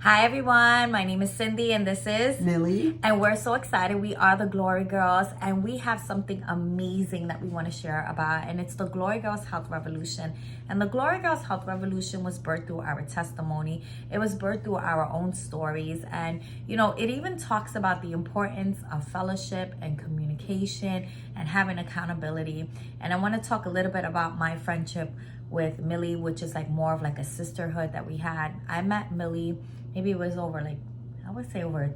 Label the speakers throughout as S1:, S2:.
S1: Hi everyone, my name is Cindy and this is
S2: Millie.
S1: And we're so excited. We are the Glory Girls and we have something amazing that we want to share about, and it's the Glory Girls Health Revolution. And the Glory Girls Health Revolution was birthed through our testimony. It was birthed through our own stories, and it even talks about the importance of fellowship and communication and having accountability. And I want to talk a little bit about my friendship with Millie, which is like more of like a sisterhood that we had. I met Millie, maybe it was over I would say over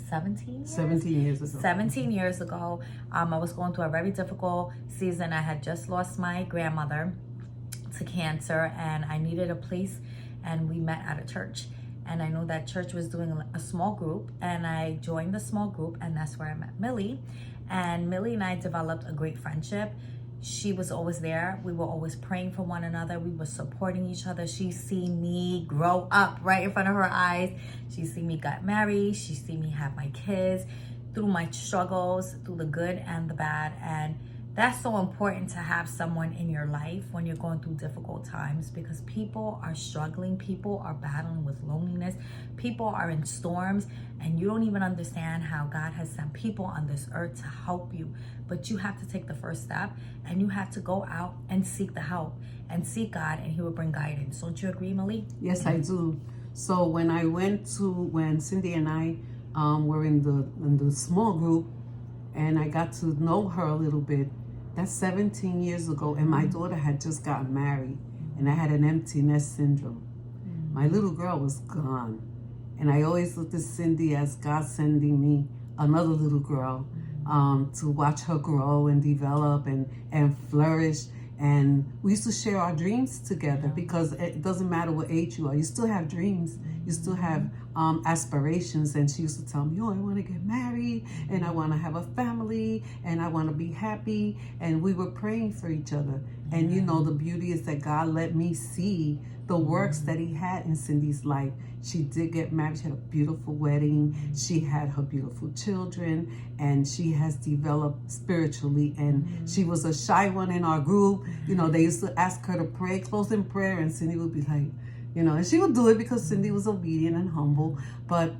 S1: 17 years?
S2: 17 years ago.
S1: 17 years ago. I was going through a very difficult season. I had just lost my grandmother to cancer and I needed a place, and we met at a church. And I know that church was doing a small group, and I joined the small group, and that's where I met Millie. And Millie and I developed a great friendship. She was always there. We were always praying for one another. We were supporting each other. She seen me grow up right in front of her eyes. She seen me get married. She seen me have my kids through my struggles, through the good and the bad. And that's so important to have someone in your life when you're going through difficult times, because people are struggling. People are battling with loneliness. People are in storms, and you don't even understand how God has sent people on this earth to help you. But you have to take the first step, and you have to go out and seek the help and seek God, and He will bring guidance. Don't you agree, Millie?
S2: Yes, I do. So when Cindy and I were in the small group, and I got to know her a little bit, that's 17 years ago, and my daughter had just gotten married, and I had an empty nest syndrome. My little girl was gone, and I always looked at Cindy as God sending me another little girl to watch her grow and develop and flourish. And we used to share our dreams together, because it doesn't matter what age you are, you still have dreams, you still have aspirations. And she used to tell me, I want to get married, and I want to have a family, and I want to be happy. And we were praying for each other. And the beauty is that God let me see the works that He had in Cindy's life. She did get married. She had a beautiful wedding. She had her beautiful children, and she has developed spiritually. And she was a shy one in our group. They used to ask her to pray, close in prayer, and Cindy would be like, and she would do it because Cindy was obedient and humble. But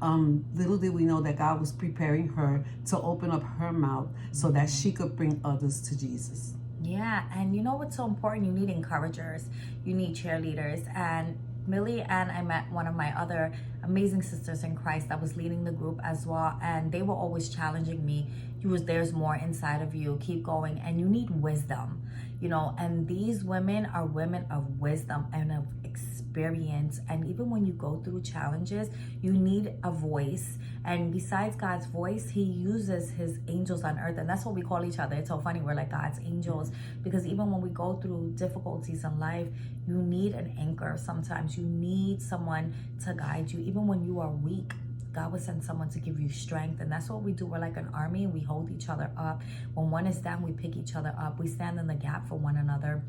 S2: little did we know that God was preparing her to open up her mouth so that she could bring others to Jesus.
S1: Yeah, and you know what's so important? You need encouragers, you need cheerleaders. And Millie and I met one of my other amazing sisters in Christ that was leading the group as well, and they were always challenging me. There's more inside of you, keep going, and you need wisdom, and these women are women of wisdom and of experience. And even when you go through challenges, you need a voice. And besides God's voice, He uses His angels on earth, and that's what we call each other. It's so funny, we're like God's angels, because even when we go through difficulties in life, you need an anchor. Sometimes you need someone to guide you. Even when you are weak, God will send someone to give you strength. And that's what we do. We're like an army, and we hold each other up. When one is down, we pick each other up. We stand in the gap for one another.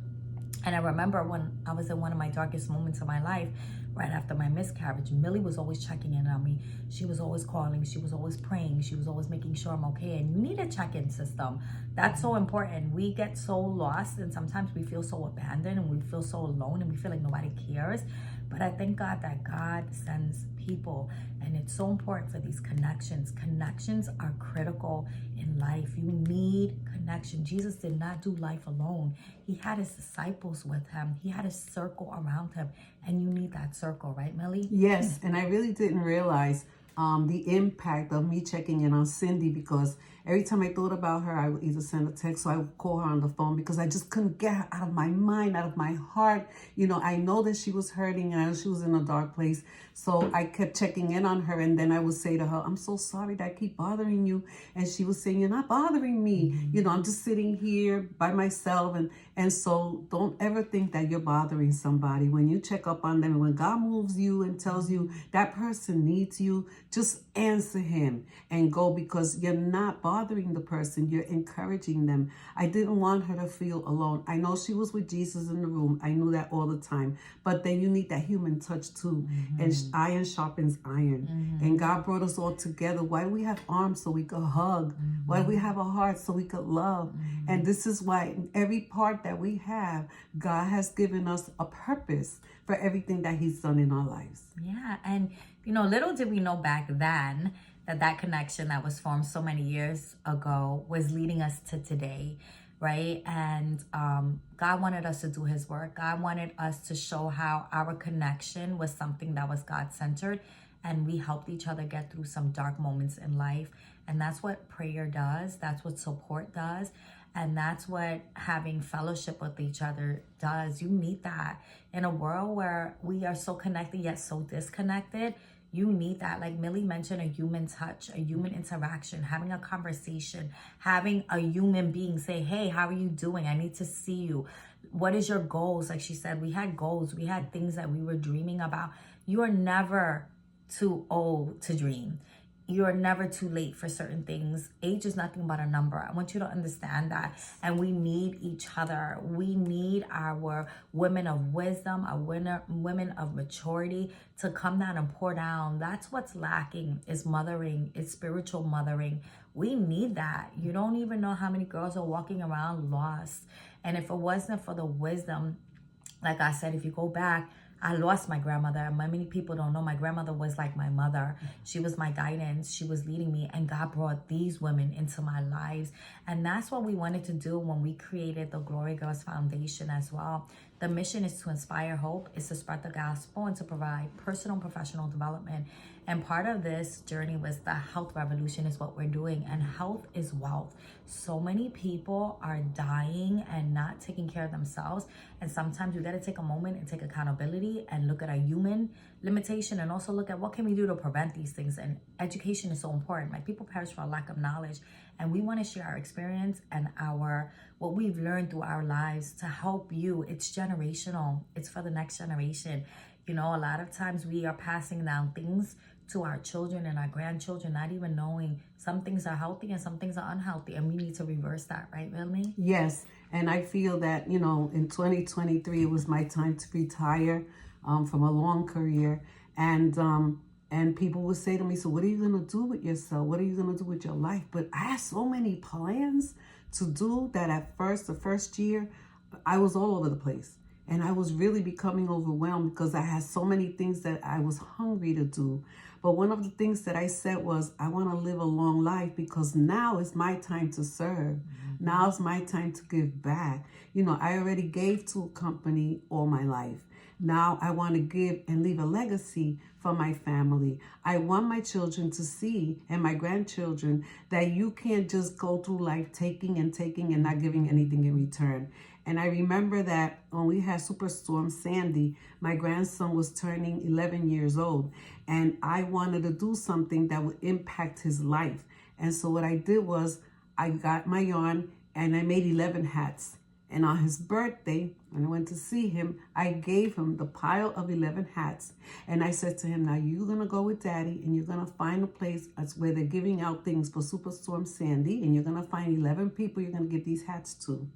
S1: And I remember when I was in one of my darkest moments of my life, right after my miscarriage, Millie was always checking in on me. She was always calling. She was always praying. She was always making sure I'm okay. And you need a check-in system. That's so important. We get so lost, and sometimes we feel so abandoned, and we feel so alone, and we feel like nobody cares. But I thank God that God sends people, and it's so important for these connections. Connections are critical in life. You need connection. Jesus did not do life alone. He had His disciples with Him. He had a circle around Him, and you need that circle, right, Millie?
S2: Yes, and I really didn't realize the impact of me checking in on Cindy, because every time I thought about her, I would either send a text or I would call her on the phone, because I just couldn't get her out of my mind, out of my heart. I know that she was hurting, and I know she was in a dark place. So I kept checking in on her, and then I would say to her, I'm so sorry that I keep bothering you. And she was saying, you're not bothering me. I'm just sitting here by myself. And so don't ever think that you're bothering somebody. When you check up on them, when God moves you and tells you that person needs you, just answer Him and go, because you're not bothering the person, you're encouraging them. I didn't want her to feel alone. I know she was with Jesus in the room. I knew that all the time. But then you need that human touch too. And iron sharpens iron. And God brought us all together. Why do we have arms? So we could hug. Why do we have a heart? So we could love. And this is why in every part that we have, God has given us a purpose. for everything that he's done in our lives.
S1: Yeah, and little did we know back then that connection that was formed so many years ago was leading us to today, right? And God wanted us to do his work. God wanted us to show how our connection was something that was God-centered, and we helped each other get through some dark moments in life. And that's what prayer does. That's what support does. And that's what having fellowship with each other does. You need that in a world where we are so connected yet so disconnected. You need that. Like Millie mentioned, a human touch, a human interaction, having a conversation, having a human being say, hey, how are you doing? I need to see you. What is your goals? Like she said, we had goals. We had things that we were dreaming about. You are never too old to dream. You are never too late for certain things. Age is nothing but a number. I want you to understand that. And we need each other. We need our women of wisdom, our women of maturity to come down and pour down. That's what's lacking, is mothering, is spiritual mothering. We need that. You don't even know how many girls are walking around lost. And if it wasn't for the wisdom, like I said, if you go back, I lost my grandmother. Many people don't know my grandmother was like my mother. She was my guidance. She was leading me, and God brought these women into my lives. And that's what we wanted to do when we created the Glory Girls Foundation as well. The mission is to inspire hope, is to spread the gospel, and to provide personal and professional development. And part of this journey was the health revolution is what we're doing. And health is wealth. So many people are dying and not taking care of themselves. And sometimes we got to take a moment and take accountability and look at our human limitation, and also look at what can we do to prevent these things. And education is so important. Like, people perish for a lack of knowledge. And we want to share our experience and what we've learned through our lives to help you. It's generational. It's for the next generation. A lot of times we are passing down things to our children and our grandchildren, not even knowing some things are healthy and some things are unhealthy. And we need to reverse that, right, Millie?
S2: Yes. And I feel that, in 2023, it was my time to retire from a long career. And people would say to me, so what are you going to do with yourself? What are you going to do with your life? But I had so many plans to do that the first year, I was all over the place. And I was really becoming overwhelmed because I had so many things that I was hungry to do. But one of the things that I said was, I want to live a long life because now is my time to serve. Mm-hmm. Now is my time to give back. I already gave to a company all my life. Now I want to give and leave a legacy for my family. I want my children to see, and my grandchildren, that you can't just go through life taking and taking and not giving anything in return. And I remember that when we had Superstorm Sandy, my grandson was turning 11 years old, and I wanted to do something that would impact his life. And so what I did was I got my yarn and I made 11 hats. And on his birthday, when I went to see him, I gave him the pile of 11 hats. And I said to him, now you're going to go with Daddy and you're going to find a place where they're giving out things for Superstorm Sandy. And you're going to find 11 people you're going to give these hats to.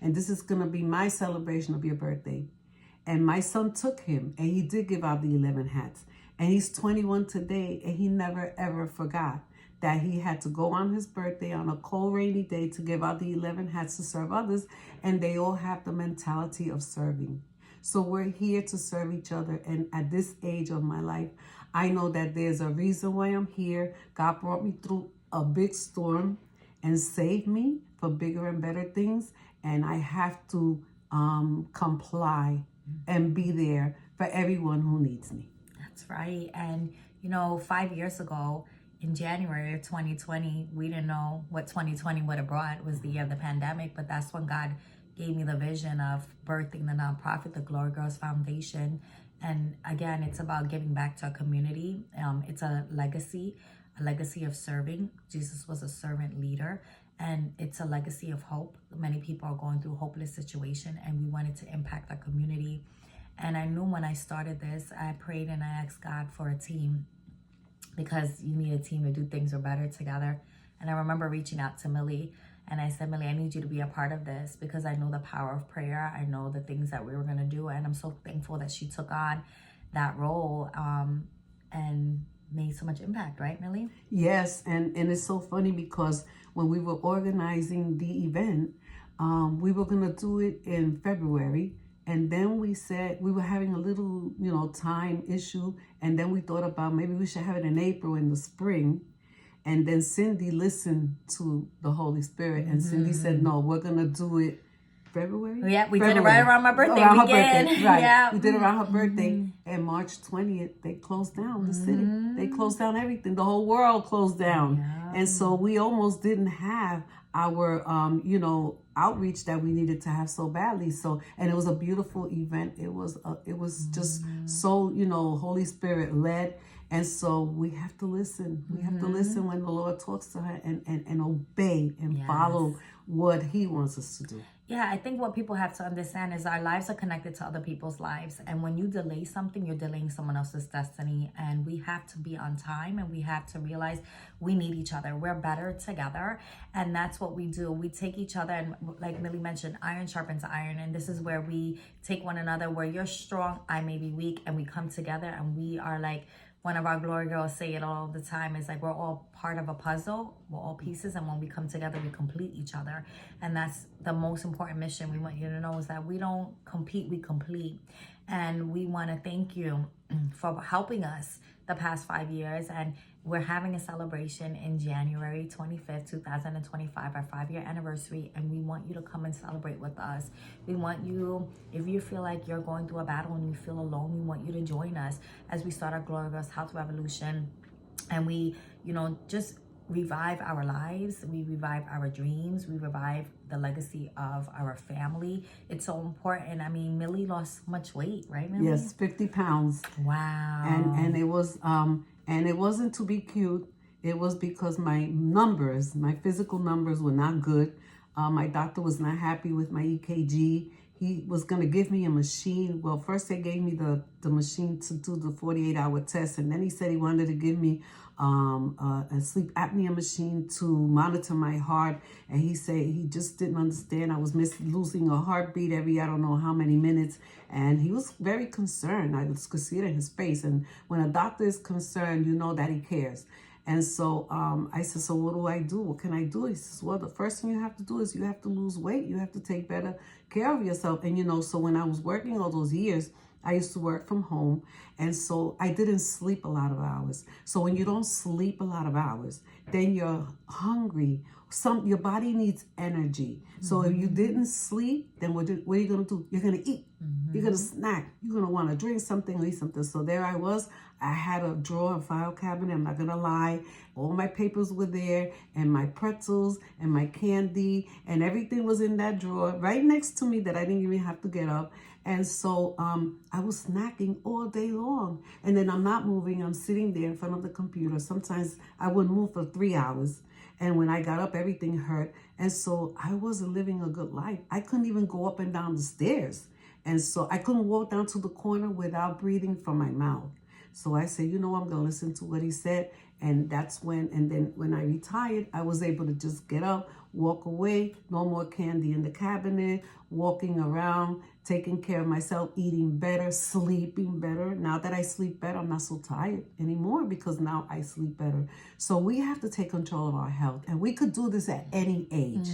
S2: And this is going to be my celebration of your birthday. And my son took him, and he did give out the 11 hats. And he's 21 today, and he never, ever forgot that he had to go on his birthday on a cold, rainy day to give out the 11 hats to serve others. And they all have the mentality of serving. So we're here to serve each other. And at this age of my life, I know that there's a reason why I'm here. God brought me through a big storm and saved me for bigger and better things. And I have to comply and be there for everyone who needs me.
S1: That's right. And, 5 years ago, in January of 2020, we didn't know what 2020 would have brought. It was the year of the pandemic, but that's when God gave me the vision of birthing the nonprofit, the Glory Girls Foundation. And again, it's about giving back to our community. It's a legacy of serving. Jesus was a servant leader. And it's a legacy of hope. Many people are going through a hopeless situation, and we wanted to impact our community. And I knew when I started this, I prayed and I asked God for a team, because you need a team to do things better together. And I remember reaching out to Millie, and I said, Millie, I need you to be a part of this, because I know the power of prayer. I know the things that we were going to do. And I'm so thankful that she took on that role and made so much impact, right, Millie?
S2: Yes, and it's so funny because when we were organizing the event, we were going to do it in February, And then we said we were having a little, time issue. And then we thought about maybe we should have it in April in the spring. And then Cindy listened to the Holy Spirit, and Cindy said, "No, we're gonna do it February."
S1: Yeah, we
S2: February.
S1: did it right around my birthday
S2: Around
S1: weekend.
S2: her birthday, right?
S1: Yeah,
S2: We did it around her birthday, and March 20th they closed down the city. They closed down everything. The whole world closed down, and so we almost didn't have our, outreach that we needed to have so badly. So, and it was a beautiful event. It was just so, Holy Spirit led. And so we have to listen. We have to listen when the Lord talks to her and obey and follow what he wants us to do.
S1: Yeah, I think what people have to understand is our lives are connected to other people's lives. And when you delay something, you're delaying someone else's destiny. And we have to be on time, and we have to realize we need each other. We're better together. And that's what we do. We take each other, and like Millie mentioned, iron sharpens iron. And this is where we take one another, where you're strong, I may be weak, and we come together, and we are like, one of our glory girls say it all the time, is like, we're all part of a puzzle, we're all pieces, and when we come together, we complete each other. And that's the most important mission we want you to know, is that we don't compete, we complete. And we want to thank you for helping us the past 5 years. And we're having a celebration in January 25th, 2025, our 5-year anniversary. And we want you to come and celebrate with us. We want you, if you feel like you're going through a battle and you feel alone, we want you to join us as we start our Glory Girls Health Revolution. And we, just revive our lives, we revive our dreams, we revive the legacy of our family. It's so important. I mean, Millie lost so much weight, right, Millie?
S2: Yes, 50 pounds.
S1: Wow.
S2: And it was and it wasn't to be cute. It was because my physical numbers were not good. My doctor was not happy with my EKG. He was going to give me a machine. Well, first they gave me the machine to do the 48-hour test, and then he said he wanted to give me a sleep apnea machine to monitor my heart. And he said he just didn't understand. I was losing a heartbeat every I don't know how many minutes, and he was very concerned. I could see it in his face. And when a doctor is concerned, you know that he cares. And so I said, so what do I do? What can I do? He says, well, the first thing you have to do is you have to lose weight. You have to take better care of yourself. And, so when I was working all those years, I used to work from home. And so I didn't sleep a lot of hours. So when you don't sleep a lot of hours, then you're hungry. Your body needs energy. So if you didn't sleep, then what are you going to do? You're going to eat. You're going to snack. You're going to want to drink something or eat something. So there I was. I had a drawer, a file cabinet. I'm not going to lie. All my papers were there, and my pretzels and my candy, and everything was in that drawer right next to me that I didn't even have to get up. And so I was snacking all day long. And then I'm not moving. I'm sitting there in front of the computer. Sometimes I wouldn't move for 3 hours. And when I got up, everything hurt. And so I wasn't living a good life. I couldn't even go up and down the stairs. And so I couldn't walk down to the corner without breathing from my mouth. So I said, I'm going to listen to what he said. And then when I retired, I was able to just get up, walk away, no more candy in the cabinet, walking around, taking care of myself, eating better, sleeping better. Now that I sleep better, I'm not so tired anymore because now I sleep better. So we have to take control of our health. And we could do this at any age,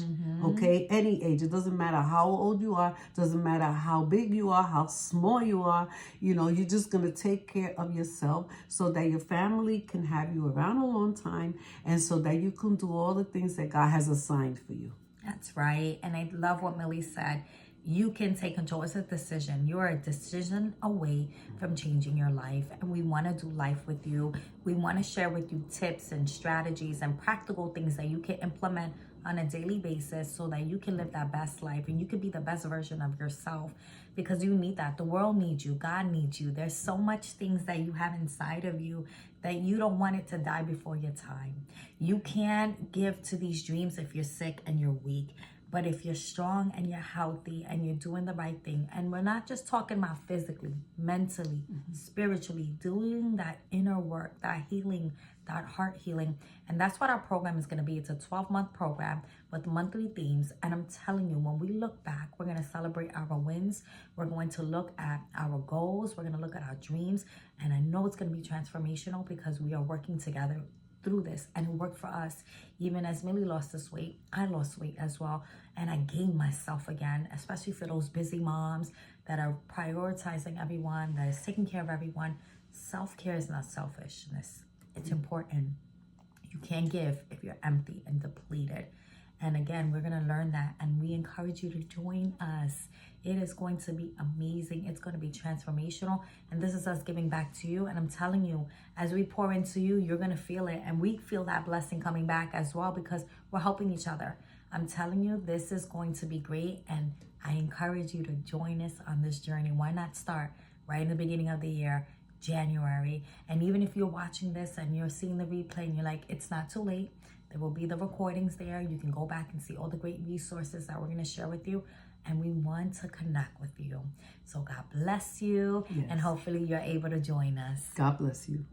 S2: okay? Any age. It doesn't matter how old you are. Doesn't matter how big you are, how small you are. You're just going to take care of yourself so that your family can have you around a long time and so that you can do all the things that God has assigned for you.
S1: That's right. And I love what Millie said. You can take control. It's a decision. You are a decision away from changing your life. And we want to do life with you. We want to share with you tips and strategies and practical things that you can implement on a daily basis so that you can live that best life and you can be the best version of yourself, because you need that. The world needs you. God needs you. There's so much things that you have inside of you that you don't want it to die before your time. You can't give to these dreams if you're sick and you're weak. But if you're strong and you're healthy and you're doing the right thing, and we're not just talking about physically, mentally, spiritually, doing that inner work, that healing, that heart healing. And that's what our program is going to be. It's a 12-month program with monthly themes. And I'm telling you, when we look back, we're going to celebrate our wins. We're going to look at our goals. We're going to look at our dreams. And I know it's going to be transformational because we are working together through this, and it worked for us. Even as Millie lost this weight, I lost weight as well, and I gained myself again, especially for those busy moms that are prioritizing everyone, that is taking care of everyone. Self-care is not selfishness. It's important. You can't give if you're empty and depleted. And again, we're going to learn that, and we encourage you to join us. It is going to be amazing. It's going to be transformational. And this is us giving back to you. And I'm telling you, as we pour into you, you're going to feel it. And we feel that blessing coming back as well because we're helping each other. I'm telling you, this is going to be great. And I encourage you to join us on this journey. Why not start right in the beginning of the year, January? And even if you're watching this and you're seeing the replay and you're like, it's not too late, there will be the recordings there. You can go back and see all the great resources that we're going to share with you. And we want to connect with you. So God bless you.
S2: Yes.
S1: And hopefully you're able to join us.
S2: God bless you.